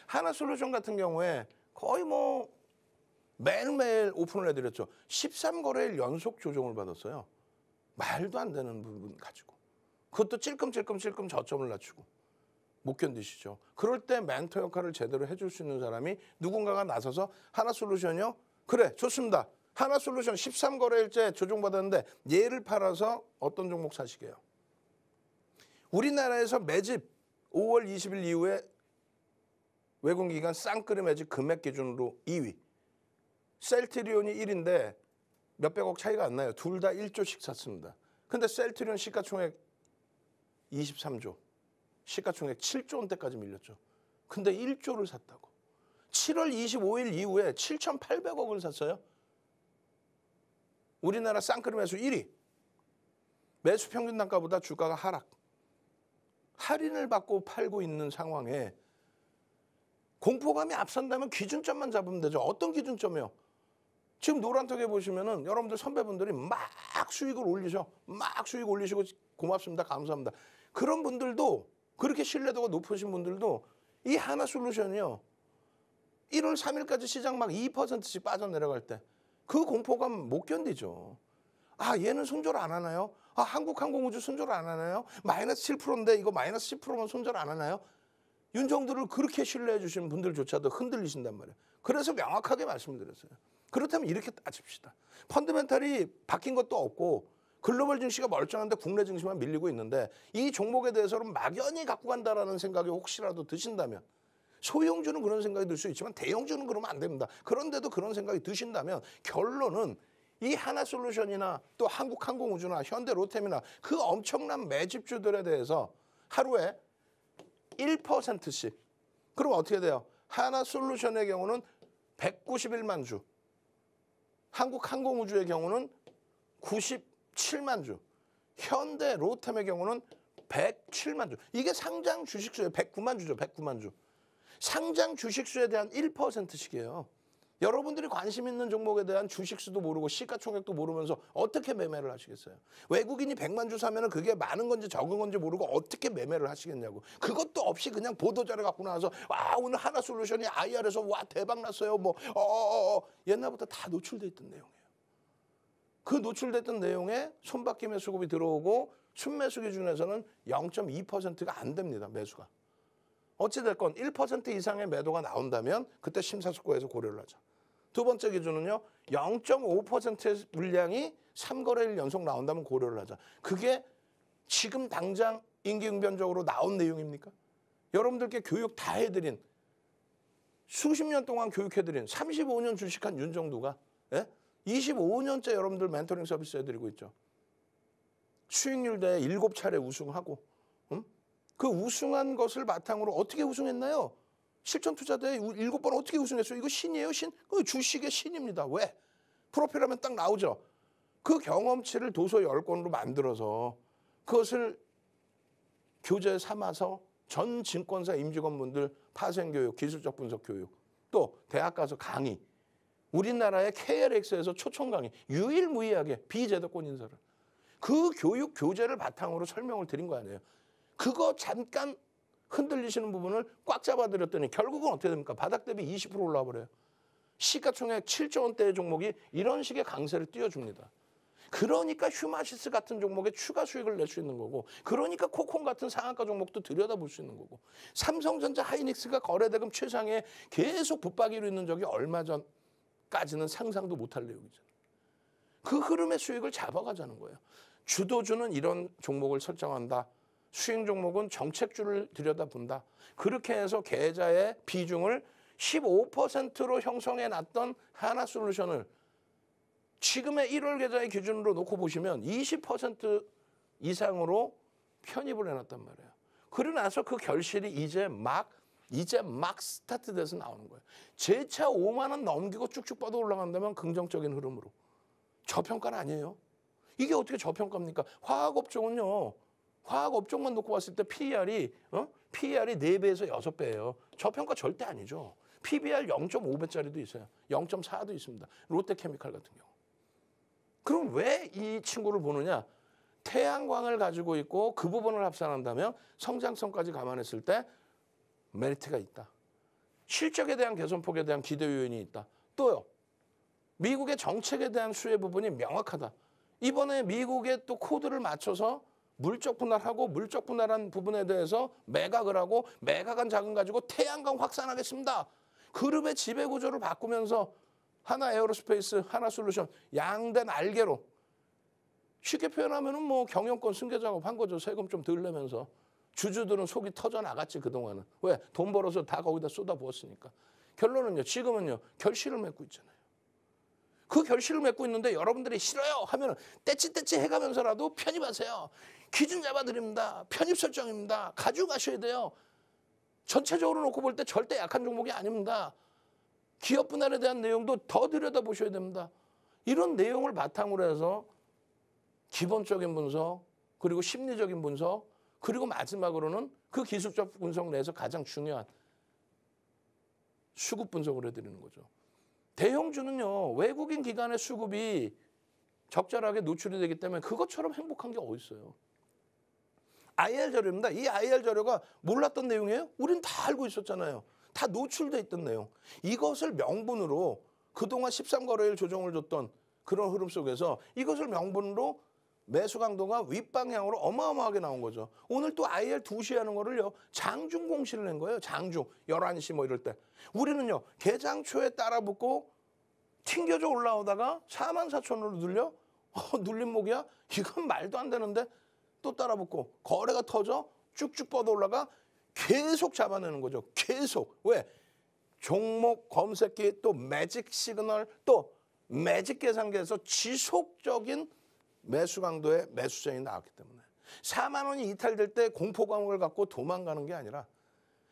하나솔루션 같은 경우에 거의 뭐 매일매일 오픈을 해드렸죠. 13거래일 연속 조정을 받았어요. 말도 안 되는 부분 가지고. 그것도 찔끔찔끔 저점을 낮추고. 못 견디시죠. 그럴 때 멘토 역할을 제대로 해줄 수 있는 사람이 누군가가 나서서 하나솔루션이요? 그래, 좋습니다. 하나솔루션 13거래일째 조정받았는데 얘를 팔아서 어떤 종목 사시게요? 우리나라에서 매집 5월 20일 이후에 외국기관 쌍끌이 매집 금액 기준으로 2위. 셀트리온이 1인데 몇백억 차이가 안 나요. 둘 다 1조씩 샀습니다. 근데 셀트리온 시가총액 23조. 시가총액 7조 원대까지 밀렸죠. 근데 1조를 샀다고. 7월 25일 이후에 7,800억을 샀어요. 우리나라 쌍끌이 매수 1위. 매수 평균 단가보다 주가가 하락. 할인을 받고 팔고 있는 상황에 공포감이 앞선다면 기준점만 잡으면 되죠. 어떤 기준점이요? 지금 노란톡에 보시면은 여러분들 선배분들이 막 수익을 올리셔. 막 수익 올리시고 고맙습니다. 감사합니다. 그런 분들도 그렇게 신뢰도가 높으신 분들도 이 하나솔루션이요. 1월 3일까지 시장 막 2%씩 빠져내려갈 때 그 공포감 못 견디죠. 아, 얘는 손절 안 하나요? 아, 한국항공우주 손절 안 하나요? 마이너스 7%인데 이거 마이너스 10%면 손절 안 하나요? 윤정두를 그렇게 신뢰해 주시는 분들조차도 흔들리신단 말이에요. 그래서 명확하게 말씀드렸어요. 그렇다면 이렇게 따집시다. 펀더멘탈이 바뀐 것도 없고 글로벌 증시가 멀쩡한데 국내 증시만 밀리고 있는데 이 종목에 대해서는 막연히 갖고 간다라는 생각이 혹시라도 드신다면 소형주는 그런 생각이 들 수 있지만 대형주는 그러면 안 됩니다. 그런데도 그런 생각이 드신다면 결론은 이 하나솔루션이나 또 한국항공우주나 현대로템이나 그 엄청난 매집주들에 대해서 하루에 1%씩. 그럼 어떻게 돼요? 하나솔루션의 경우는 191만 주. 한국항공우주의 경우는 97만 주. 현대로템의 경우는 107만 주. 이게 상장 주식수예요. 109만 주죠. 109만 주. 상장 주식수에 대한 1%씩이에요. 여러분들이 관심 있는 종목에 대한 주식수도 모르고 시가총액도 모르면서 어떻게 매매를 하시겠어요? 외국인이 100만 주 사면은 그게 많은 건지 적은 건지 모르고 어떻게 매매를 하시겠냐고. 그것도 없이 그냥 보도자료 갖고 나와서 와, 오늘 하나솔루션이 IR에서 와, 대박 났어요. 뭐 옛날부터 다 노출돼 있던 내용이에요. 그 노출됐던 내용에 손바뀜의 수급이 들어오고 순매수 기준에서는 0.2%가 안 됩니다. 매수가. 어찌됐건 1% 이상의 매도가 나온다면 그때 심사숙고해서 고려를 하죠. 두 번째 기준은요. 0.5%의 물량이 3거래일 연속 나온다면 고려를 하자. 그게 지금 당장 임기응변적으로 나온 내용입니까? 여러분들께 교육 다 해드린 수십 년 동안 교육해드린 35년 주식한 윤정두가 25년째 여러분들 멘토링 서비스 해드리고 있죠. 수익률 대회 7차례 우승하고 그 우승한 것을 바탕으로 어떻게 우승했나요? 실전투자대회 7번 어떻게 우승했어요? 이거 신이에요? 신? 그 주식의 신입니다. 왜? 프로필하면 딱 나오죠. 그 경험치를 도서 10권으로 만들어서 그것을 교재 삼아서 전 증권사 임직원분들 파생교육, 기술적 분석 교육, 또 대학 가서 강의, 우리나라의 KLX에서 초청 강의, 유일무이하게 비제도권 인사를. 그 교육 교재를 바탕으로 설명을 드린 거 아니에요. 그거 잠깐 흔들리시는 부분을 꽉 잡아드렸더니 결국은 어떻게 됩니까? 바닥 대비 20% 올라와 버려요. 시가총액 7조 원대의 종목이 이런 식의 강세를 띄워줍니다. 그러니까 휴마시스 같은 종목에 추가 수익을 낼 수 있는 거고, 그러니까 코콘 같은 상한가 종목도 들여다볼 수 있는 거고, 삼성전자 하이닉스가 거래대금 최상에 계속 붙박이로 있는 적이 얼마 전까지는 상상도 못할 내용이잖아요. 그 흐름의 수익을 잡아가자는 거예요. 주도주는 이런 종목을 설정한다. 수익 종목은 정책주를 들여다본다. 그렇게 해서 계좌의 비중을 15%로 형성해놨던 하나솔루션을 지금의 1월 계좌의 기준으로 놓고 보시면 20% 이상으로 편입을 해놨단 말이에요. 그러고 나서 그 결실이 이제 막 스타트돼서 나오는 거예요. 재차 5만 원 넘기고 쭉쭉 뻗어 올라간다면 긍정적인 흐름으로. 저평가는 아니에요. 이게 어떻게 저평가입니까? 화학업종은요. 화학업종만 놓고 봤을 때 PER이 4배에서 6배예요. 저평가 절대 아니죠. PBR 0.5배짜리도 있어요. 0.4도 있습니다. 롯데케미칼 같은 경우. 그럼 왜 이 친구를 보느냐? 태양광을 가지고 있고 그 부분을 합산한다면 성장성까지 감안했을 때 메리트가 있다. 실적에 대한 개선폭에 대한 기대 요인이 있다. 또요. 미국의 정책에 대한 수혜 부분이 명확하다. 이번에 미국의 또 코드를 맞춰서 물적 분할하고 물적 분할한 부분에 대해서 매각을 하고 매각한 자금 가지고 태양광 확산하겠습니다. 그룹의 지배 구조를 바꾸면서 하나 에어로스페이스, 하나 솔루션 양대 날개로 쉽게 표현하면은 뭐 경영권 승계 작업한 거죠. 세금 좀 덜 내면서. 주주들은 속이 터져 나갔지 그동안은. 왜? 돈 벌어서 다 거기다 쏟아부었으니까. 결론은요. 지금은요. 결실을 맺고 있잖아요. 그 결실을 맺고 있는데 여러분들이 싫어요 하면 떼찌떼찌 해가면서라도 편입하세요. 기준 잡아드립니다. 편입 설정입니다. 가져가셔야 돼요. 전체적으로 놓고 볼 때 절대 약한 종목이 아닙니다. 기업 분할에 대한 내용도 더 들여다보셔야 됩니다. 이런 내용을 바탕으로 해서 기본적인 분석, 그리고 심리적인 분석, 그리고 마지막으로는 그 기술적 분석 내에서 가장 중요한 수급 분석을 해드리는 거죠. 대형주는요. 외국인 기관의 수급이 적절하게 노출이 되기 때문에 그것처럼 행복한 게 어디 있어요. IR 자료입니다. 이 IR 자료가 몰랐던 내용이에요? 우린 다 알고 있었잖아요. 다 노출돼 있던 내용. 이것을 명분으로 그동안 13거래일 조정을 줬던 그런 흐름 속에서 이것을 명분으로 매수 강도가 윗방향으로 어마어마하게 나온 거죠. 오늘 또 IR 2시에 하는 거를요. 장중 공시를 낸 거예요. 장중. 11시 뭐 이럴 때. 우리는요. 개장 초에 따라붙고 튕겨져 올라오다가 44,000원으로 눌려? 눌림목이야? 이건 말도 안 되는데 또 따라붙고 거래가 터져 쭉쭉 뻗어 올라가 계속 잡아내는 거죠. 계속. 왜? 종목 검색기 또 매직 시그널 또 매직 계산기에서 지속적인 매수 강도의 매수장이 나왔기 때문에 4만 원이 이탈될 때 공포감을 갖고 도망가는 게 아니라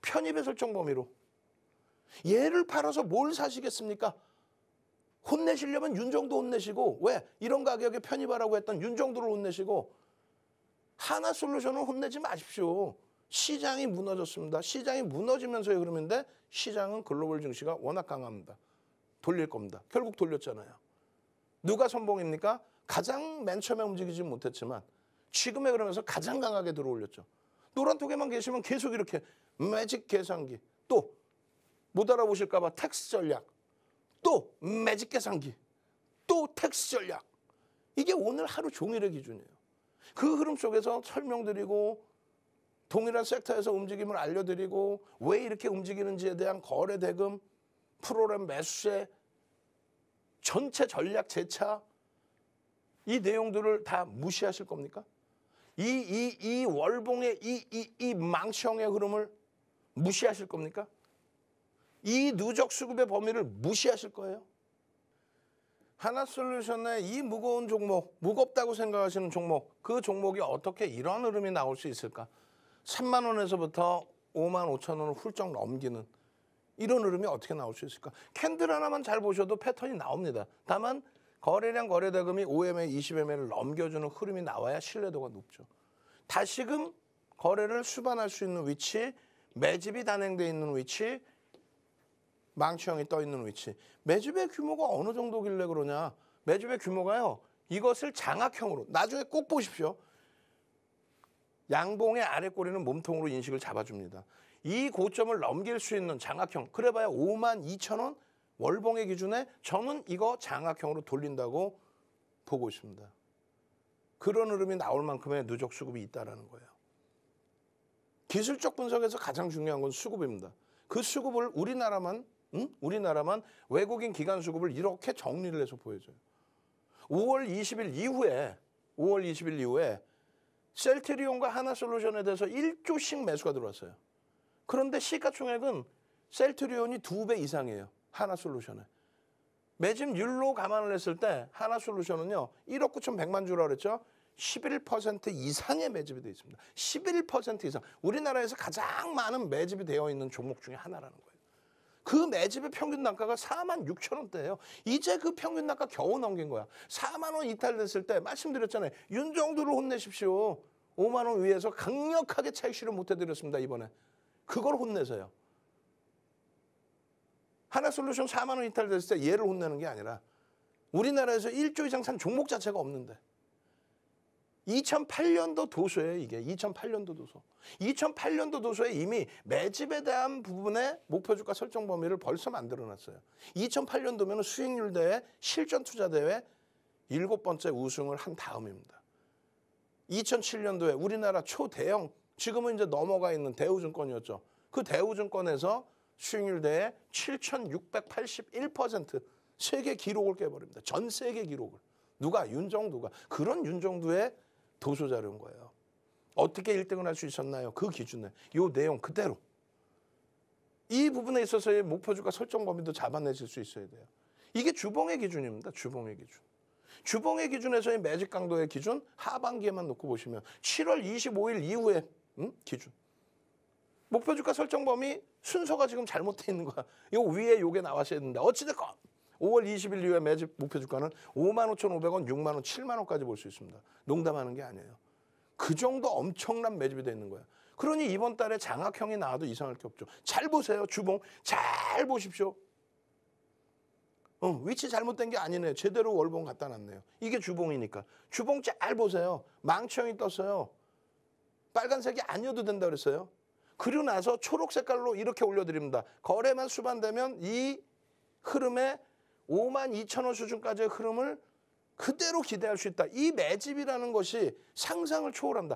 편입의 설정 범위로 얘를 팔아서 뭘 사시겠습니까? 혼내시려면 윤정도 혼내시고 왜? 이런 가격에 편입하라고 했던 윤정도를 혼내시고 하나솔루션을 혼내지 마십시오. 시장이 무너졌습니다. 시장이 무너지면서의 흐름인데 시장은 글로벌 증시가 워낙 강합니다. 돌릴 겁니다. 결국 돌렸잖아요. 누가 선봉입니까? 가장 맨 처음에 움직이지 못했지만 지금의 흐름에서 가장 강하게 들어올렸죠. 노란톡에만 계시면 계속 이렇게 매직 계산기 또 못 알아보실까 봐 텍스 전략 또 매직 계산기 또 텍스 전략 이게 오늘 하루 종일의 기준이에요. 그 흐름 속에서 설명드리고 동일한 섹터에서 움직임을 알려드리고 왜 이렇게 움직이는지에 대한 거래 대금, 프로그램 매수세, 전체 전략 재차 이 내용들을 다 무시하실 겁니까? 이 월봉의 이 망치형의 흐름을 무시하실 겁니까? 이 누적 수급의 범위를 무시하실 거예요? 하나솔루션의 이 무거운 종목, 무겁다고 생각하시는 종목, 그 종목이 어떻게 이런 흐름이 나올 수 있을까? 3만 원에서부터 5만 5천 원을 훌쩍 넘기는 이런 흐름이 어떻게 나올 수 있을까? 캔들 하나만 잘 보셔도 패턴이 나옵니다. 다만 거래량 거래대금이 5MA, 20MA를 넘겨주는 흐름이 나와야 신뢰도가 높죠. 다시금 거래를 수반할 수 있는 위치, 매집이 단행되어 있는 위치, 망치형이 떠 있는 위치. 매집의 규모가 어느 정도길래 그러냐? 매집의 규모가요. 이것을 장악형으로 나중에 꼭 보십시오. 양봉의 아래 꼬리는 몸통으로 인식을 잡아줍니다. 이 고점을 넘길 수 있는 장악형. 그래봐야 5만 2천 원 월봉의 기준에 저는 이거 장악형으로 돌린다고 보고 있습니다. 그런 흐름이 나올 만큼의 누적 수급이 있다는 거예요. 기술적 분석에서 가장 중요한 건 수급입니다. 그 수급을 우리나라만 외국인 기관 수급을 이렇게 정리를 해서 보여줘요. 5월 20일 이후에 셀트리온과 하나솔루션에 대해서 1조씩 매수가 들어왔어요. 그런데 시가총액은 셀트리온이 2배 이상이에요. 하나솔루션에. 매집률로 감안을 했을 때 하나솔루션은요. 1억 9,100만 주라고 그랬죠. 11% 이상의 매집이 되어 있습니다. 11% 이상. 우리나라에서 가장 많은 매집이 되어 있는 종목 중에 하나라는 거예요. 그 매집의 평균 단가가 4만 6천 원대예요. 이제 그 평균 단가 겨우 넘긴 거야. 4만 원 이탈됐을 때 말씀드렸잖아요. 윤정도를 혼내십시오. 5만 원 위에서 강력하게 차익 실현 못 해드렸습니다. 이번에. 그걸 혼내서요. 하나솔루션 4만 원 이탈됐을 때 얘를 혼내는 게 아니라 우리나라에서 1조 이상 산 종목 자체가 없는데 2008년도 도서예요, 이게. 2008년도 도서. 2008년도 도서에 이미 매집에 대한 부분의 목표 주가 설정 범위를 벌써 만들어 놨어요. 2008년도면 수익률 대회, 실전 투자 대회 7번째 우승을 한 다음입니다. 2007년도에 우리나라 초대형, 지금은 이제 넘어가 있는 대우증권이었죠. 그 대우증권에서 수익률 대회 7,681% 세계 기록을 깨버립니다. 전 세계 기록을. 누가? 윤정두가. 그런 윤정두의 도서 자료인 거예요. 어떻게 1등을 할 수 있었나요? 그 기준에. 이 내용 그대로. 이 부분에 있어서의 목표 주가 설정 범위도 잡아내실 수 있어야 돼요. 이게 주봉의 기준입니다. 주봉의 기준. 주봉의 기준에서의 매직 강도의 기준 하반기에만 놓고 보시면 7월 25일 이후에 기준. 목표 주가 설정 범위 순서가 지금 잘못되어 있는 거야. 요 위에 요게 나왔어야 되는데 어찌됐건 5월 20일 이후에 매집 목표 주가는 55,500원, 6만 원, 7만 원까지 볼 수 있습니다. 농담하는 게 아니에요. 그 정도 엄청난 매집이 돼 있는 거예요. 그러니 이번 달에 장악형이 나와도 이상할 게 없죠. 잘 보세요. 주봉 잘 보십시오. 위치 잘못된 게 아니네요. 제대로 월봉 갖다 놨네요. 이게 주봉이니까. 주봉 잘 보세요. 망치형이 떴어요. 빨간색이 아니어도 된다 그랬어요. 그리고 나서 초록 색깔로 이렇게 올려드립니다. 거래만 수반되면 이 흐름에 52,000원 수준까지의 흐름을 그대로 기대할 수 있다. 이 매집이라는 것이 상상을 초월한다.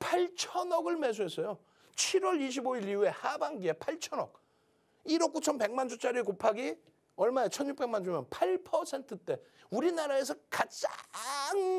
8천억을 매수했어요. 7월 25일 이후에 하반기에 8천억. 1억 9,100만 주짜리 곱하기 얼마야? 1,600만 주면 8%대. 우리나라에서 가장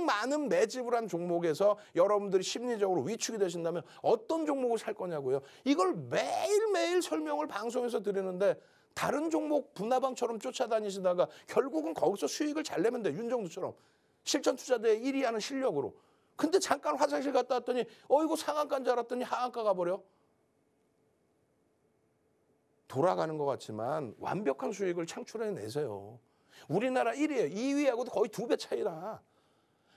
많은 매집을 한 종목에서 여러분들이 심리적으로 위축이 되신다면 어떤 종목을 살 거냐고요. 이걸 매일매일 설명을 방송에서 드리는데 다른 종목 분화방처럼 쫓아다니시다가 결국은 거기서 수익을 잘 내면 돼. 윤정두처럼. 실전투자대회 1위 하는 실력으로. 근데 잠깐 화장실 갔다 왔더니 이거 상한가인 줄 알았더니 하한가 가버려. 돌아가는 것 같지만 완벽한 수익을 창출해내세요. 우리나라 1위예요. 2위하고도 거의 2배 차이라.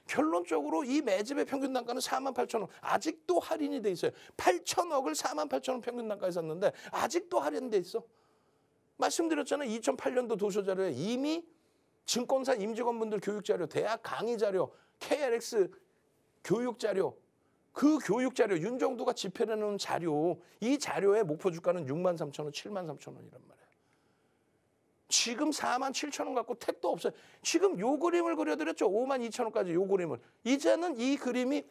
결론적으로 이 매집의 평균 단가는 48,000원. 아직도 할인이 돼 있어요. 8천억을 48,000원 평균 단가에 샀는데 아직도 할인돼 있어. 말씀드렸잖아요. 2008년도 도서자료에 이미 증권사 임직원분들 교육자료, 대학 강의자료, KLX 교육자료, 그 교육자료, 윤정두가 집필해놓은 자료, 이 자료의 목표 주가는 63,000원, 73,000원이란 말이에요. 지금 47,000원 갖고 택도 없어요. 지금 요 그림을 그려드렸죠. 52,000원까지 요 그림을. 이제는 이 그림이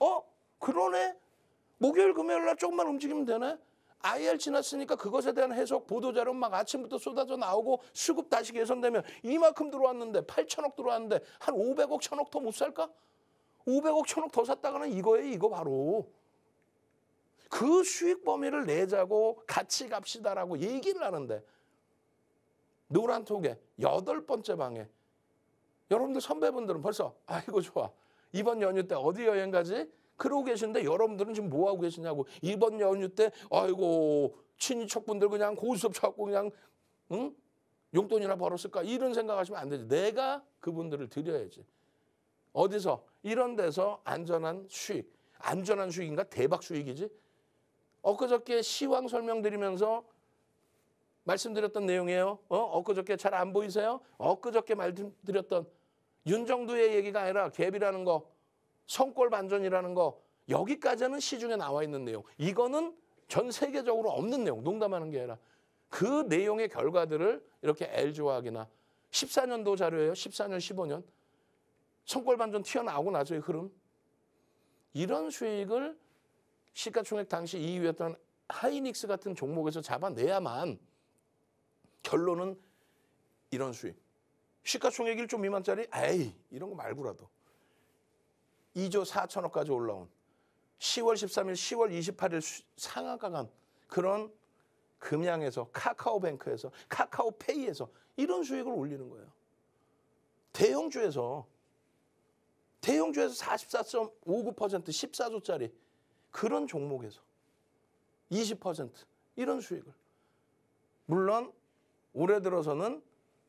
그러네? 목요일, 금요일 날 조금만 움직이면 되네? IR 지났으니까 그것에 대한 해석, 보도자료 막 아침부터 쏟아져 나오고 수급 다시 개선되면 이만큼 들어왔는데 8천억 들어왔는데 한 500억, 1,000억 더 못 살까? 500억, 1,000억 더 샀다가는 이거예요. 이거 바로. 그 수익 범위를 내자고 같이 갑시다라고 얘기를 하는데 노란톡에 8번째 방에 여러분들 선배분들은 벌써 아이고 좋아. 이번 연휴 때 어디 여행 가지? 그러고 계신데 여러분들은 지금 뭐하고 계시냐고. 이번 연휴 때 아이고 친인척분들 그냥 고수업 찾고 그냥 용돈이나 벌었을까 이런 생각하시면 안 되지. 내가 그분들을 드려야지. 어디서? 이런 데서 안전한 수익. 안전한 수익인가? 대박 수익이지. 엊그저께 시황 설명드리면서 말씀드렸던 내용이에요. 엊그저께 잘 안 보이세요? 엊그저께 말씀드렸던 윤정두의 얘기가 아니라 갭이라는 거. 성골 반전이라는 거. 여기까지는 시중에 나와 있는 내용. 이거는 전 세계적으로 없는 내용. 농담하는 게 아니라. 그 내용의 결과들을 이렇게 LG화학이나 14년도 자료예요. 14년, 15년. 성골 반전 튀어나오고 나서의 흐름. 이런 수익을 시가총액 당시 2위였던 하이닉스 같은 종목에서 잡아내야만 결론은 이런 수익. 시가총액 1조 미만짜리? 에이 이런 거 말고라도. 2조 4천억까지 올라온 10월 13일, 10월 28일 상한가 간 그런 금양에서 카카오뱅크에서 카카오페이에서 이런 수익을 올리는 거예요. 대형주에서 44.59% 14조짜리 그런 종목에서 20% 이런 수익을. 물론 올해 들어서는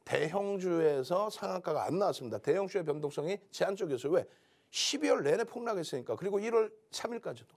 대형주에서 상한가가 안 나왔습니다. 대형주의 변동성이 제한적이었어요. 왜? 12월 내내 폭락했으니까. 그리고 1월 3일까지도.